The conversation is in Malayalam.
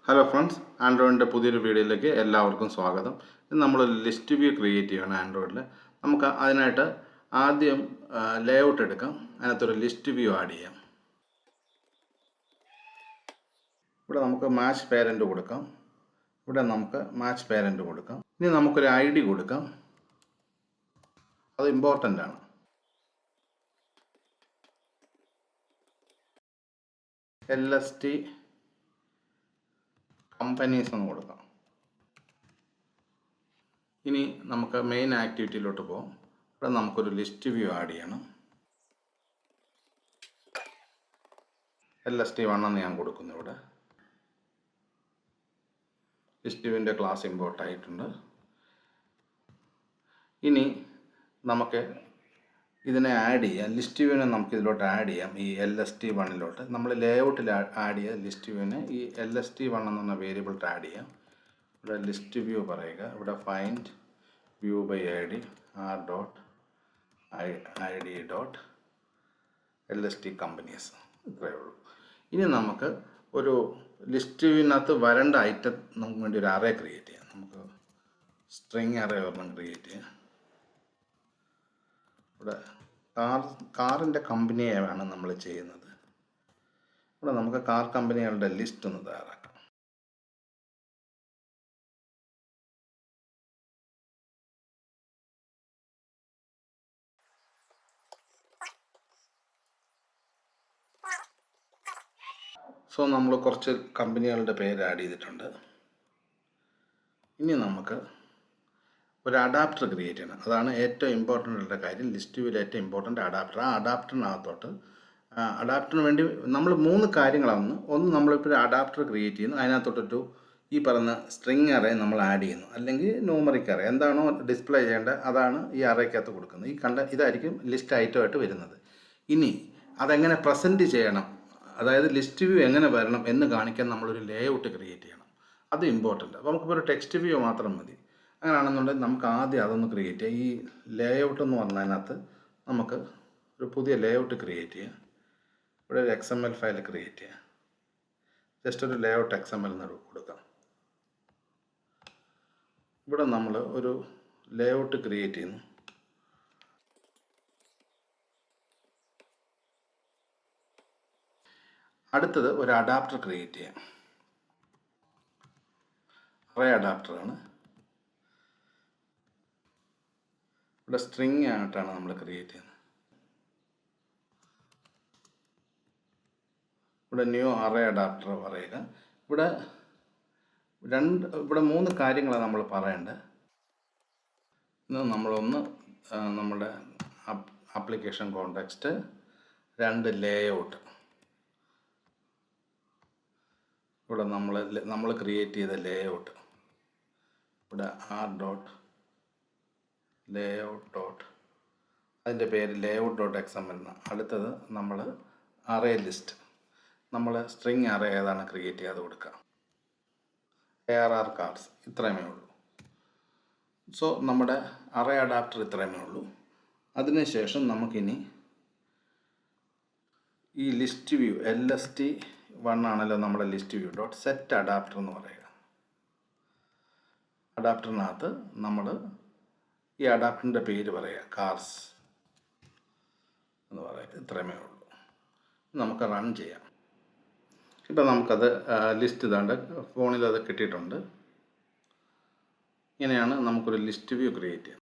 ഹലോ ഫ്രണ്ട്സ്, ആൻഡ്രോയിഡിൻ്റെ പുതിയൊരു വീഡിയോയിലേക്ക് എല്ലാവർക്കും സ്വാഗതം. ഇന്ന് നമ്മളൊരു ലിസ്റ്റ് വ്യൂ ക്രിയേറ്റ് ചെയ്യണം ആൻഡ്രോയിഡിൽ. നമുക്ക് അതിനായിട്ട് ആദ്യം ലേഔട്ട് എടുക്കാം. അതിനകത്തൊരു ലിസ്റ്റ് വ്യൂ ആഡ് ചെയ്യാം. ഇവിടെ നമുക്ക് മാച്ച് പേരൻറ്റ് കൊടുക്കാം. ഇനി നമുക്കൊരു ID കൊടുക്കാം. അത് ഇമ്പോർട്ടൻ്റ് ആണ്. LST കമ്പനീസ് എന്ന് കൊടുക്കാം. ഇനി നമുക്ക് മെയിൻ ആക്ടിവിറ്റിയിലോട്ട് പോകാം. ഇവിടെ നമുക്കൊരു ലിസ്റ്റ് വ്യൂ ആഡ് ചെയ്യണം. LST1 എന്ന് ഞാൻ കൊടുക്കുന്നു. ഇവിടെ ലിസ്റ്റ് വ്യൂവിൻ്റെ ക്ലാസ് ഇമ്പോർട്ട് ആയിട്ടുണ്ട്. ഇനി നമുക്ക് ഇതിനെ ആഡ് ചെയ്യാം. ലിസ്റ്റ് വ്യൂവിനെ നമുക്ക് ഇതിലോട്ട് ആഡ് ചെയ്യാം. ഈ LST1 നമ്മൾ ലേഔട്ടിൽ ആഡ് ചെയ്യുക. ലിസ്റ്റ് വ്യൂവിനെ ഈ LST1 എന്ന് പറഞ്ഞ വേരിയബിളിട്ട് ആഡ് ചെയ്യാം. ഇവിടെ ലിസ്റ്റ് വ്യൂ പറയുക. ഇവിടെ find view by ID r.id.LST companies. ഇത്രയേ ഉള്ളൂ. ഇനി നമുക്ക് ഒരു ലിസ്റ്റ് വ്യൂവിനകത്ത് വരേണ്ട ഐറ്റം നമുക്ക് വേണ്ടി ഒരു അറേ ക്രിയേറ്റ് ചെയ്യാം. നമുക്ക് സ്ട്രിങ് അറേ ഒരെണ്ണം ക്രിയേറ്റ് ചെയ്യാം. ഇവിടെ കാറിൻ്റെ കമ്പനിയാണ് നമ്മൾ ചെയ്യുന്നത്. ഇവിടെ നമുക്ക് കാർ കമ്പനികളുടെ ലിസ്റ്റ് ഒന്ന് തയ്യാറാക്കാം. സോ നമ്മൾ കുറച്ച് കമ്പനികളുടെ പേര് ആഡ് ചെയ്തിട്ടുണ്ട്. ഇനി നമുക്ക് ഒരു അഡാപ്റ്റർ ക്രിയേറ്റ് ചെയ്യണം. അതാണ് ഏറ്റവും ഇമ്പോർട്ടൻ്റ് ഉള്ള കാര്യം. ലിസ്റ്റ് വ്യൂവിൽ ഏറ്റവും ഇമ്പോർട്ടൻ്റ് അഡാപ്റ്റർ. ആ അഡാപ്റ്ററിന് വേണ്ടി നമ്മൾ 3 കാര്യങ്ങളാണ്. ഒന്ന്, നമ്മളിപ്പോൾ ഒരു അഡാപ്റ്റർ ക്രിയേറ്റ് ചെയ്യുന്നു. അതിനകത്തോട്ടൊരു ഈ പറയുന്ന സ്ട്രിങ് അറേ നമ്മൾ ആഡ് ചെയ്യുന്നു, അല്ലെങ്കിൽ ന്യൂമറിക് അറേ. എന്താണോ ഡിസ്പ്ലേ ചെയ്യേണ്ടത് അതാണ് ഈ അറേക്കകത്ത് കൊടുക്കുന്നത്. ഇതായിരിക്കും ലിസ്റ്റ് ഐറ്റമായിട്ട് വരുന്നത്. ഇനി അതെങ്ങനെ പ്രസൻറ്റ് ചെയ്യണം, അതായത് ലിസ്റ്റ് വ്യൂ എങ്ങനെ വരണം എന്ന് കാണിക്കാൻ നമ്മളൊരു ലേഔട്ട് ക്രിയേറ്റ് ചെയ്യണം. അത് ഇമ്പോർട്ടൻ്റ്. അപ്പോൾ നമുക്കിപ്പോൾ ഒരു ടെക്സ്റ്റ് വ്യൂ മാത്രം മതി. അങ്ങനെയാണെന്നുണ്ടെങ്കിൽ നമുക്ക് ആദ്യം അതൊന്ന് ക്രിയേറ്റ് ചെയ്യാം. ഈ ലേഔട്ട് എന്ന് പറഞ്ഞതിനകത്ത് നമുക്ക് ഒരു പുതിയ ലേഔട്ട് ക്രിയേറ്റ് ചെയ്യാം. ഇവിടെ ഒരു XML ഫയൽ ക്രിയേറ്റ് ചെയ്യാം. ജസ്റ്റ് ഒരു ലേഔട്ട് XML എന്ന് കൊടുക്കാം. ഇവിടെ നമ്മൾ ഒരു ലേഔട്ട് ക്രിയേറ്റ് ചെയ്യുന്നു. അടുത്തത് ഒരു അഡാപ്റ്റർ ക്രിയേറ്റ് ചെയ്യാം. അറേ അഡാപ്റ്ററാണ്. ഇവിടെ സ്ട്രിങ് ആയിട്ടാണ് നമ്മൾ ക്രിയേറ്റ് ചെയ്യുന്നത്. ഇവിടെ ന്യൂ അറേ അഡാപ്റ്റർ പറയുക. ഇവിടെ 3 കാര്യങ്ങളാണ് നമ്മൾ പറയേണ്ടത്. നമ്മളൊന്ന് നമ്മുടെ ആപ്ലിക്കേഷൻ കോണ്ടെക്സ്റ്റ്, 2 ലേഔട്ട്. ഇവിടെ നമ്മൾ ക്രിയേറ്റ് ചെയ്ത ലേഔട്ട്. ഇവിടെ r.layout. അതിൻ്റെ പേര് layout.xml എന്നാണ്. അടുത്തത് നമ്മൾ അറേ ലിസ്റ്റ്. നമ്മൾ സ്ട്രിങ് അറേ ഏതാണ് ക്രിയേറ്റ് ചെയ്യാതെ കൊടുക്കുക. ARR cards. ഇത്രയുമേ ഉള്ളൂ. സോ നമ്മുടെ അറേ അഡാപ്റ്റർ ഇത്രയുമേ ഉള്ളൂ. അതിനുശേഷം നമുക്കിനി ഈ ലിസ്റ്റ് വ്യൂ LST1 ആണല്ലോ നമ്മുടെ list view dot set adapter എന്ന് പറയുക. അഡാപ്റ്ററിനകത്ത് നമ്മൾ ഈ അഡാപ്റ്ററിൻ്റെ പേര് പറയുക, കാർസ് എന്ന് പറയുക. ഇത്രയുമേ ഉള്ളൂ. നമുക്ക് റൺ ചെയ്യാം. ഇപ്പം നമുക്കത് ലിസ്റ്റ് ഇതാണ്ട് ഫോണിൽ അത് കിട്ടിയിട്ടുണ്ട്. ഇങ്ങനെയാണ് നമുക്കൊരു ലിസ്റ്റ് വ്യൂ ക്രിയേറ്റ് ചെയ്യുന്നത്.